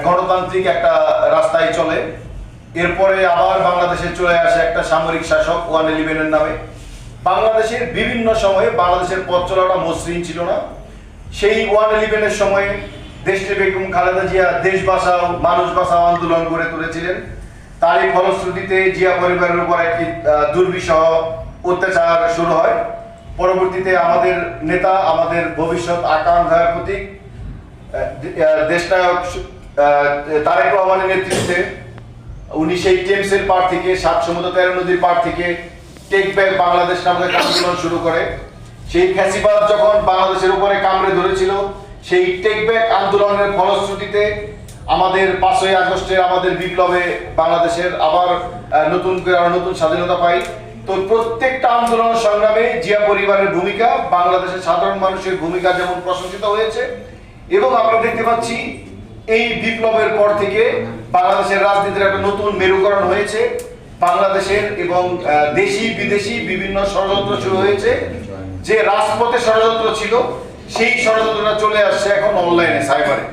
গণতান্ত্রিক একটা রাস্তায় চলে। এরপরে আবার বাংলাদেশে চলে আসে একটা সামরিক শাসক 111-এর নামে। বাংলাদেশের বিভিন্ন সময়ে বাংলাদেশের পথ চলাটা মসৃণ ছিল না। সেই 111-এর সময়ে দেশটি বেগম খালেদা জিয়া দেশ বাঁচাও মানুষ বাঁচাও আন্দোলন গড়ে তুলেছিলেন। তারই ফলশ্রুতিতে জিয়া পরিবারের উপর একটি দুর্বিষহ অত্যাচার শুরু হয়। পরবর্তীতে আমাদের নেতা, আমাদের ভবিষ্যৎ আকাঙ্ক্ষার প্রতীক দেশনায়ক তারেক রহমানের নেতৃত্বে উনি সেই টেমসের পার থেকে 7 সমুদ্র 13 নদীর পার থেকে টেক ব্যাক বাংলাদেশ নামে একটা আন্দোলন শুরু করে। সেই ফ্যাসিবাদ যখন বাংলাদেশের উপরে কামড়ে ধরেছিল, সেই টেক ব্যাক আন্দোলনের ফলশ্রুতিতে আমাদের 5ই আগস্টের আমাদের বিপ্লবে বাংলাদেশের আবার নতুন স্বাধীনতা পাই। তো প্রত্যেকটা আন্দোলন সংগ্রামে জিয়া পরিবারের ভূমিকা, বাংলাদেশের সাধারণ মানুষের ভূমিকা যেমন প্রশংসিত হয়েছে, এবং আমরা দেখতে পাচ্ছি এই বিপ্লবের পর থেকে বাংলাদেশের রাজনীতির একটা নতুন মেরুকরণ হয়েছে। বাংলাদেশের এবং দেশি বিদেশি বিভিন্ন ষড়যন্ত্র শুরু হয়েছে। যে রাজপথে ষড়যন্ত্র ছিল, সেই ষড়যন্ত্রটা চলে আসছে এখন অনলাইনে, সাইবারে।